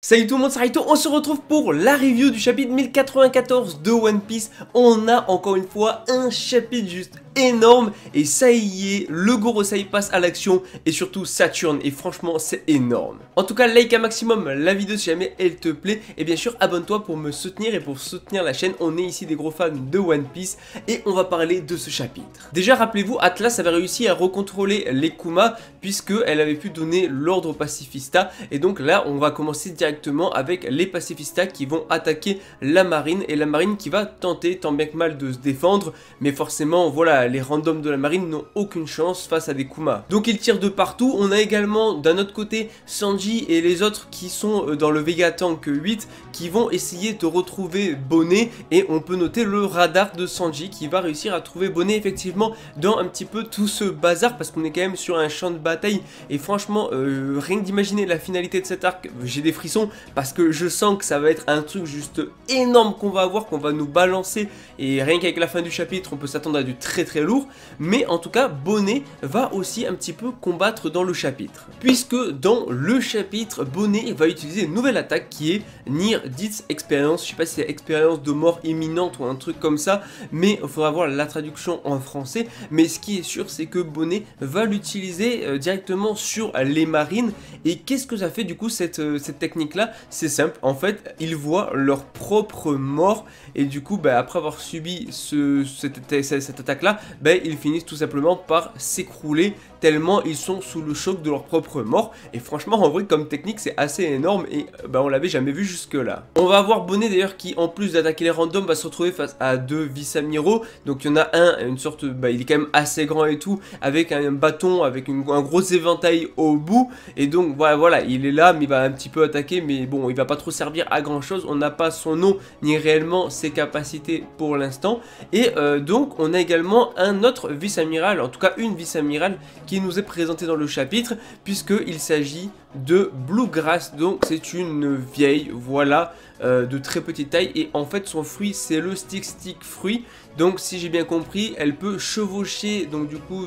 Salut tout le monde, c'est Raito, on se retrouve pour la review du chapitre 1094 de One Piece. On a encore une fois un chapitre juste énorme et ça y est, le Gorosei passe à l'action et surtout Saturne et franchement c'est énorme. En tout cas, like un maximum la vidéo si jamais elle te plaît et bien sûr abonne-toi pour me soutenir et pour soutenir la chaîne. On est ici des gros fans de One Piece et on va parler de ce chapitre. Déjà rappelez-vous, Atlas avait réussi à recontrôler les Kuma puisque elle avait pu donner l'ordre aux pacifistas et donc là on va commencer directement avec les pacifistas qui vont attaquer la marine et la marine qui va tenter tant bien que mal de se défendre, mais forcément voilà, les randoms de la marine n'ont aucune chance face à des Kuma. Donc ils tirent de partout. On a également d'un autre côté Sanji et les autres qui sont dans le Vegatank 8 qui vont essayer de retrouver Bonnet et on peut noter le radar de Sanji qui va réussir à trouver Bonnet effectivement dans un petit peu tout ce bazar parce qu'on est quand même sur un champ de bataille et franchement rien que d'imaginer la finalité de cet arc, j'ai des frissons parce que je sens que ça va être un truc juste énorme qu'on va avoir, qu'on va nous balancer et rien qu'avec la fin du chapitre on peut s'attendre à du très lourd, mais en tout cas Bonnet va aussi un petit peu combattre dans le chapitre, puisque dans le chapitre Bonnet va utiliser une nouvelle attaque qui est Near Death Experience. Je sais pas si c'est expérience de mort imminente ou un truc comme ça, mais il faudra voir la traduction en français, mais ce qui est sûr c'est que Bonnet va l'utiliser directement sur les marines. Et qu'est-ce que ça fait du coup cette technique là? C'est simple, en fait ils voient leur propre mort et du coup après avoir subi cette attaque là, ils finissent tout simplement par s'écrouler tellement ils sont sous le choc de leur propre mort. Et franchement en vrai comme technique c'est assez énorme et on l'avait jamais vu jusque là. On va avoir Bonnet d'ailleurs qui en plus d'attaquer les randoms va se retrouver face à deux vice-amiraux. Donc il y en a un, une sorte, il est quand même assez grand et tout, avec un bâton, avec un gros éventail au bout. Et donc voilà, il est là mais il va un petit peu attaquer, mais bon il va pas trop servir à grand chose. On n'a pas son nom ni réellement ses capacités pour l'instant. Et donc on a également un autre vice-amiral, en tout cas une vice-amirale qui nous est présentée dans le chapitre, puisqu'il s'agit de Bluegrass. Donc c'est une vieille, voilà, de très petite taille, et en fait son fruit c'est le stick fruit. Donc si j'ai bien compris, elle peut chevaucher donc du coup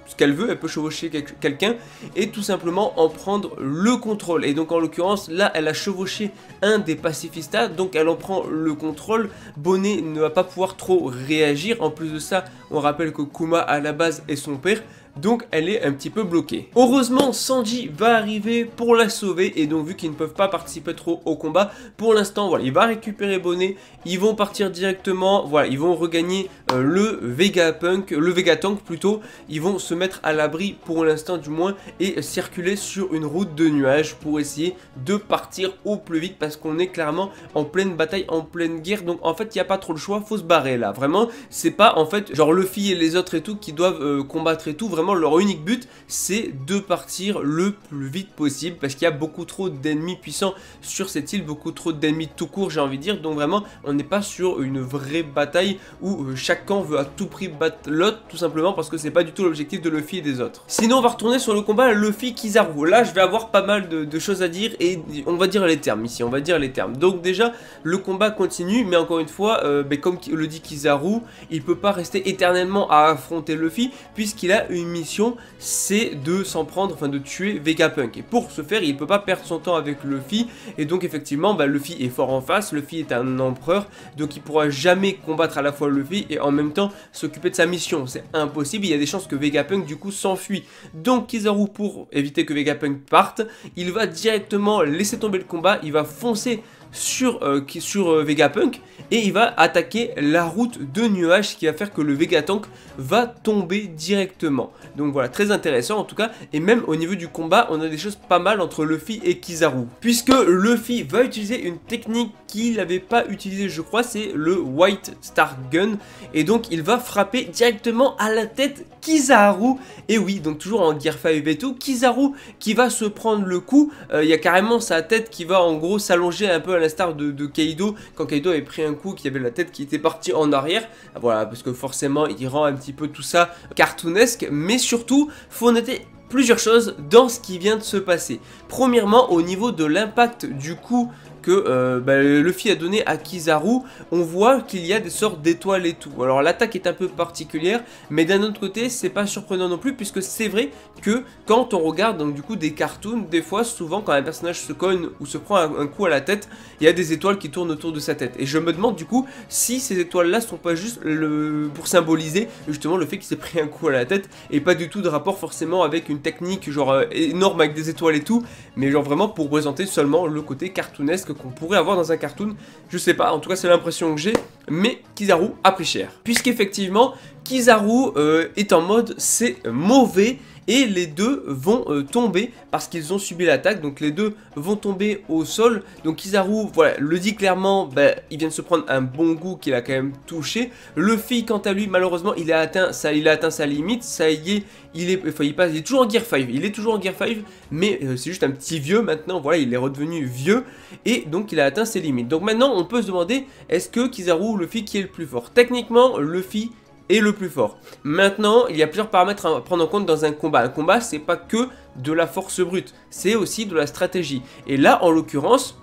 ce qu'elle veut, elle peut chevaucher quelqu'un et tout simplement en prendre le contrôle. Et donc en l'occurrence là elle a chevauché un des pacifistas, donc elle en prend le contrôle. Bonnet ne va pas pouvoir trop réagir. En plus de ça, on rappelle que Kuma à la base est son père, donc elle est un petit peu bloquée. Heureusement Sanji va arriver pour la sauver, et donc vu qu'ils ne peuvent pas participer trop au combat pour l'instant, voilà, il va récupérer Bonnet, ils vont partir directement, voilà, ils vont regagner le Vegatank plutôt, ils vont se mettre à l'abri pour l'instant du moins et circuler sur une route de nuages pour essayer de partir au plus vite parce qu'on est clairement en pleine bataille, en pleine guerre. Donc en fait il n'y a pas trop le choix, faut se barrer là, vraiment c'est pas en fait genre Luffy et les autres et tout qui doivent combattre et tout, vraiment leur unique but c'est de partir le plus vite possible parce qu'il y a beaucoup trop d'ennemis puissants sur cette île, beaucoup trop d'ennemis tout court j'ai envie de dire. Donc vraiment on n'est pas sur une vraie bataille où chaque camp veut à tout prix battre l'autre, tout simplement parce que c'est pas du tout l'objectif de Luffy et des autres. Sinon on va retourner sur le combat Luffy-Kizaru. Là je vais avoir pas mal de choses à dire et on va dire les termes ici, on va dire les termes. Donc déjà le combat continue, mais encore une fois comme le dit Kizaru, il peut pas rester éternellement à affronter Luffy puisqu'il a une mission, c'est de s'en prendre, enfin de tuer Vegapunk. Et pour ce faire il peut pas perdre son temps avec Luffy, et donc effectivement Luffy est fort en face, Luffy est un empereur, donc il pourra jamais combattre à la fois Luffy et en même temps s'occuper de sa mission, c'est impossible. Il y a des chances que Vegapunk du coup s'enfuit. Donc Kizaru, pour éviter que Vegapunk parte, il va directement laisser tomber le combat, il va foncer sur Vegapunk et il va attaquer la route de nuages, ce qui va faire que le Vegatank va tomber directement. Donc voilà, très intéressant en tout cas. Et même au niveau du combat on a des choses pas mal entre Luffy et Kizaru, puisque Luffy va utiliser une technique qu'il n'avait pas utilisée je crois, c'est le White Star Gun, et donc il va frapper directement à la tête Kizaru. Et oui, donc toujours en Gear 5 et tout, Kizaru qui va se prendre le coup, il y a carrément sa tête qui va en gros s'allonger un peu à l'instar de Kaido, quand Kaido avait pris un coup, qui avait la tête qui était partie en arrière, voilà, parce que forcément il rend un petit peu tout ça cartoonesque. Mais surtout faut noter plusieurs choses dans ce qui vient de se passer. Premièrement, au niveau de l'impact du coup que Luffy a donné à Kizaru, on voit qu'il y a des sortes d'étoiles et tout. Alors l'attaque est un peu particulière, mais d'un autre côté c'est pas surprenant non plus, puisque c'est vrai que quand on regarde donc du coup des cartoons, des fois souvent quand un personnage se cogne ou se prend un coup à la tête, il y a des étoiles qui tournent autour de sa tête. Et je me demande du coup si ces étoiles là sont pas juste pour symboliser justement le fait qu'il s'est pris un coup à la tête, et pas du tout de rapport forcément avec une technique genre énorme avec des étoiles et tout, mais genre vraiment pour représenter seulement le côté cartoonesque qu'on pourrait avoir dans un cartoon. Je sais pas, en tout cas c'est l'impression que j'ai, mais Kizaru a pris cher. Puisqu'effectivement, Kizaru est en mode c'est mauvais, et les deux vont tomber parce qu'ils ont subi l'attaque, donc les deux vont tomber au sol. Donc Kizaru, voilà, le dit clairement, il vient de se prendre un bon coup qu'il a quand même touché. Luffy, quant à lui, malheureusement, il a atteint sa limite, ça y est, il est toujours en Gear 5, mais c'est juste un petit vieux maintenant, voilà, il est redevenu vieux, et donc il a atteint ses limites. Donc maintenant, on peut se demander, est-ce que Kizaru ou Luffy qui est le plus fort? Techniquement, Luffy est le plus fort. Maintenant, il y a plusieurs paramètres à prendre en compte dans un combat. Un combat, c'est pas que de la force brute, c'est aussi de la stratégie. Et là, en l'occurrence,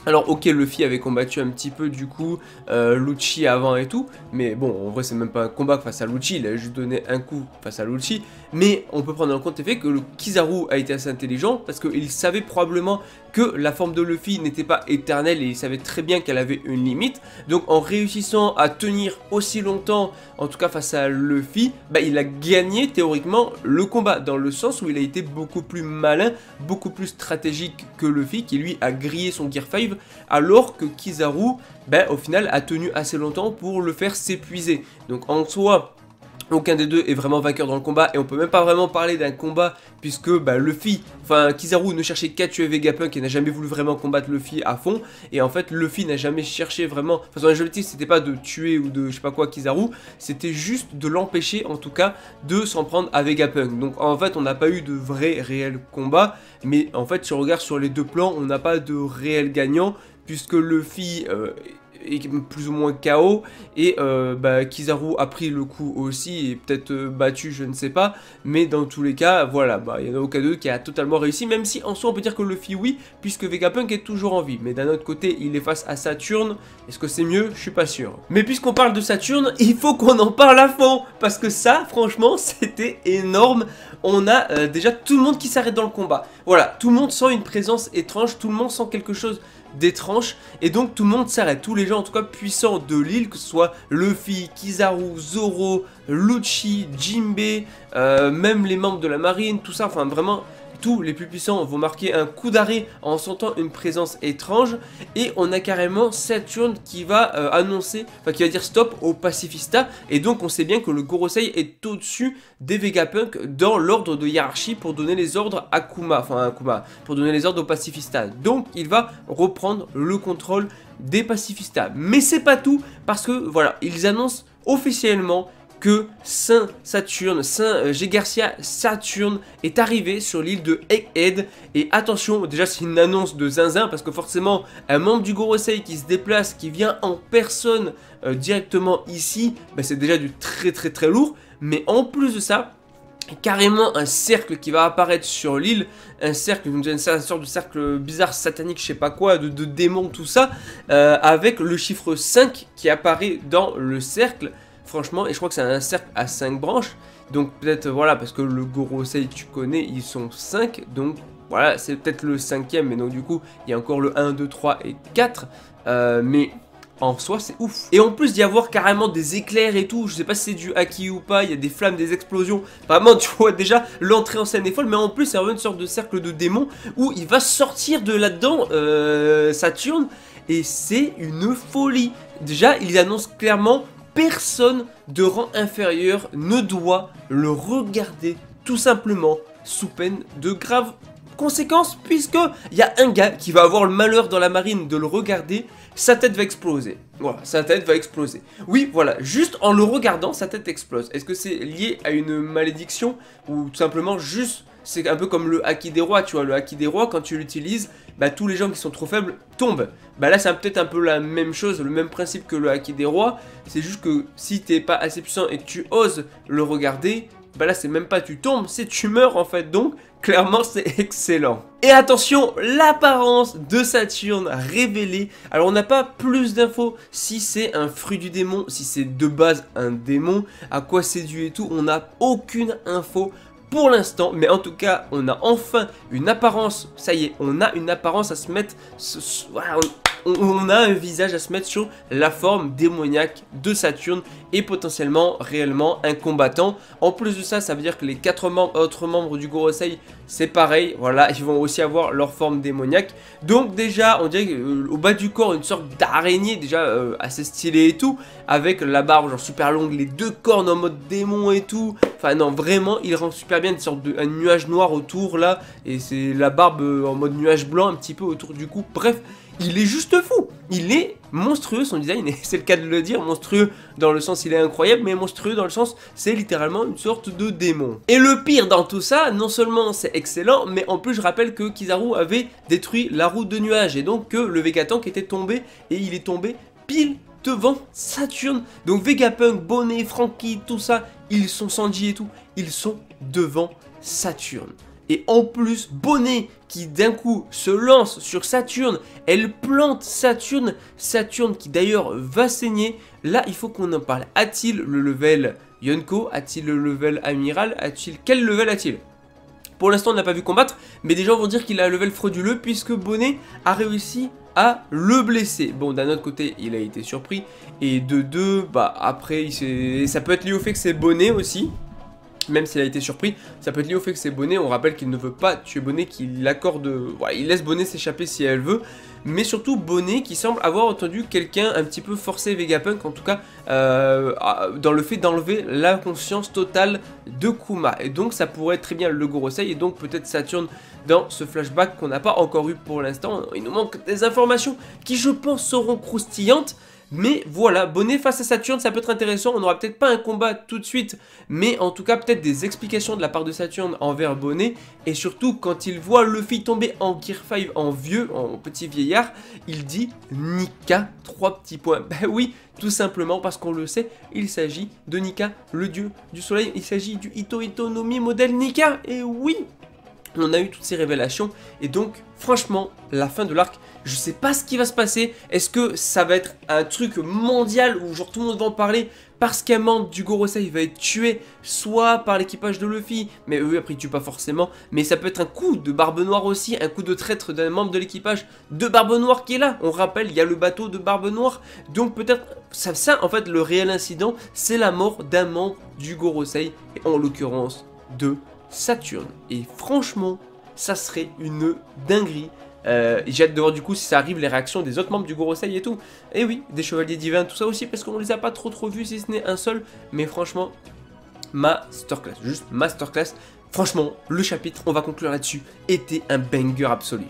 alors ok, Luffy avait combattu un petit peu du coup Lucci avant et tout, mais bon, en vrai c'est même pas un combat face à Lucci, il a juste donné un coup face à Lucci, mais on peut prendre en compte le fait que le Kizaru a été assez intelligent, parce qu'il savait probablement que la forme de Luffy n'était pas éternelle, et il savait très bien qu'elle avait une limite. Donc en réussissant à tenir aussi longtemps, en tout cas face à Luffy, il a gagné théoriquement le combat, dans le sens où il a été beaucoup plus malin, beaucoup plus stratégique que Luffy, qui lui a grillé son Gear 5, alors que Kizaru, au final, a tenu assez longtemps pour le faire s'épuiser. Donc en soi, aucun des deux est vraiment vainqueur dans le combat, et on peut même pas vraiment parler d'un combat, puisque Kizaru ne cherchait qu'à tuer Vegapunk et n'a jamais voulu vraiment combattre Luffy à fond, et en fait Luffy n'a jamais cherché vraiment, son objectif c'était pas de tuer ou de je sais pas quoi Kizaru, c'était juste de l'empêcher en tout cas de s'en prendre à Vegapunk. Donc en fait on n'a pas eu de vrai réel combat, mais en fait si on regarde sur les deux plans, on n'a pas de réel gagnant, puisque Luffy est plus ou moins KO, et Kizaru a pris le coup aussi, et peut-être battu, je ne sais pas, mais dans tous les cas, voilà, il n'y en a aucun d'eux qui a totalement réussi, même si en soi on peut dire que Luffy oui, puisque Vegapunk est toujours en vie, mais d'un autre côté il est face à Saturne, est-ce que c'est mieux? Je suis pas sûr. Mais puisqu'on parle de Saturne, il faut qu'on en parle à fond, parce que ça, franchement, c'était énorme. On a déjà tout le monde qui s'arrête dans le combat, voilà, tout le monde sent une présence étrange, tout le monde sent quelque chose d'étrange, et donc tout le monde s'arrête, tous les gens en tout cas puissants de l'île, que ce soit Luffy, Kizaru, Zoro, Lucci, Jinbei, même les membres de la marine, tout ça, enfin vraiment tous les plus puissants vont marquer un coup d'arrêt en sentant une présence étrange, et on a carrément Saturne qui va annoncer, qui va dire stop au pacifista, et donc on sait bien que le Gorosei est au-dessus des Vegapunk dans l'ordre de hiérarchie pour donner les ordres à Kuma, pour donner les ordres au pacifista, donc il va reprendre le contrôle des pacifistas. Mais c'est pas tout, parce que voilà, ils annoncent officiellement que Saint Saturne, Saint Gegarcia Saturne est arrivé sur l'île de Egghead. Et attention, déjà c'est une annonce de zinzin, parce que forcément un membre du Gorosei qui se déplace, qui vient en personne directement ici, c'est déjà du très lourd. Mais en plus de ça, carrément un cercle qui va apparaître sur l'île, un cercle, une sorte de cercle bizarre, satanique, je sais pas quoi, de démons, tout ça, avec le chiffre 5 qui apparaît dans le cercle. Franchement, et je crois que c'est un cercle à 5 branches, donc peut-être, voilà, parce que le Gorosei, tu connais, ils sont 5, donc voilà, c'est peut-être le 5e, mais donc du coup, il y a encore le 1, 2, 3 et 4, mais en soi, c'est ouf. Et en plus d'y avoir carrément des éclairs et tout, je sais pas si c'est du haki ou pas, il y a des flammes, des explosions, vraiment, tu vois, déjà, l'entrée en scène est folle, mais en plus, c'est vraiment une sorte de cercle de démons, où il va sortir de là-dedans, Saturne, et c'est une folie. Déjà, ils annoncent clairement: personne de rang inférieur ne doit le regarder, tout simplement, sous peine de graves conséquences, puisque il y a un gars qui va avoir le malheur dans la marine de le regarder, sa tête va exploser. Voilà, sa tête va exploser. Oui, voilà, juste en le regardant, sa tête explose. Est-ce que c'est lié à une malédiction, ou tout simplement juste, c'est un peu comme le haki des rois, tu vois, le haki des rois, quand tu l'utilises, tous les gens qui sont trop faibles tombent. Là, c'est peut-être un peu la même chose, le même principe que le haki des rois, c'est juste que si t'es pas assez puissant et que tu oses le regarder, bah là c'est même pas tu tombes, c'est tu meurs en fait, donc clairement c'est excellent. Et attention, l'apparence de Saturne révélée. Alors on n'a pas plus d'infos si c'est un fruit du démon, si c'est de base un démon, à quoi c'est dû et tout, on n'a aucune info pour l'instant, mais en tout cas on a enfin une apparence, ça y est, on a une apparence à se mettre, voilà, on a un visage à se mettre sur la forme démoniaque de Saturne et potentiellement réellement un combattant. En plus de ça, ça veut dire que les 4 autres membres du Gorosei, c'est pareil, voilà, ils vont aussi avoir leur forme démoniaque. Donc déjà, on dirait au bas du corps, une sorte d'araignée déjà assez stylée et tout, avec la barbe genre super longue, les 2 cornes en mode démon et tout. Enfin non, vraiment, il rend super bien une sorte de un nuage noir autour là, et c'est la barbe en mode nuage blanc un petit peu autour du cou. Bref, il est juste fou, il est monstrueux son design, et c'est le cas de le dire, monstrueux dans le sens il est incroyable, mais monstrueux dans le sens c'est littéralement une sorte de démon. Et le pire dans tout ça, non seulement c'est excellent, mais en plus je rappelle que Kizaru avait détruit la roue de nuages, et donc que le Vegapunk était tombé, et il est tombé pile devant Saturne. Donc Vegapunk, Bonnet, Franky, tout ça, ils sont Sanji et tout, ils sont devant Saturne. Et en plus, Bonnet qui d'un coup se lance sur Saturne, elle plante Saturne, Saturne qui d'ailleurs va saigner. Là, il faut qu'on en parle. A-t-il le level Yonko? A-t-il le level Amiral? Quel level a-t-il? Pour l'instant, on n'a pas vu combattre, mais des gens vont dire qu'il a un level frauduleux puisque Bonnet a réussi à le blesser. Bon, d'un autre côté, il a été surpris. Et de deux, bah après, ça peut être lié au fait que c'est Bonnet aussi. Même s'il a été surpris, ça peut être lié au fait que c'est Bonnet. On rappelle qu'il ne veut pas tuer Bonnet, qu'il accorde... Voilà, il laisse Bonnet s'échapper si elle veut. Mais surtout Bonnet qui semble avoir entendu quelqu'un un petit peu forcer Vegapunk, en tout cas dans le fait d'enlever la conscience totale de Kuma. Et donc ça pourrait être très bien le Gorosei et donc peut-être Saturne dans ce flashback qu'on n'a pas encore eu pour l'instant. Il nous manque des informations qui je pense seront croustillantes. Mais voilà, Bonnet face à Saturne, ça peut être intéressant. On n'aura peut-être pas un combat tout de suite, mais en tout cas peut-être des explications de la part de Saturne envers Bonnet. Et surtout, quand il voit Luffy tomber en Gear 5 en vieux, en petit vieillard, il dit Nika, 3 petits points. Ben oui, tout simplement parce qu'on le sait, il s'agit de Nika, le dieu du soleil. Il s'agit du Ito Ito no Mi modèle Nika. Et oui, on a eu toutes ces révélations et donc franchement la fin de l'arc, je sais pas ce qui va se passer. Est-ce que ça va être un truc mondial où genre tout le monde va en parler parce qu'un membre du Gorosei va être tué soit par l'équipage de Luffy, mais eux après ils tuent pas forcément, mais ça peut être un coup de Barbe Noire aussi, un coup de traître d'un membre de l'équipage de Barbe Noire qui est là. On rappelle, il y a le bateau de Barbe Noire, donc peut-être ça en fait le réel incident c'est la mort d'un membre du Gorosei et en l'occurrence de Saturne. Et franchement, ça serait une dinguerie. J'ai hâte de voir du coup si ça arrive les réactions des autres membres du Gorosei et tout. Et oui, des chevaliers divins, tout ça aussi, parce qu'on les a pas trop vus si ce n'est un seul. Mais franchement, masterclass, juste masterclass. Franchement, le chapitre, on va conclure là-dessus, était un banger absolu.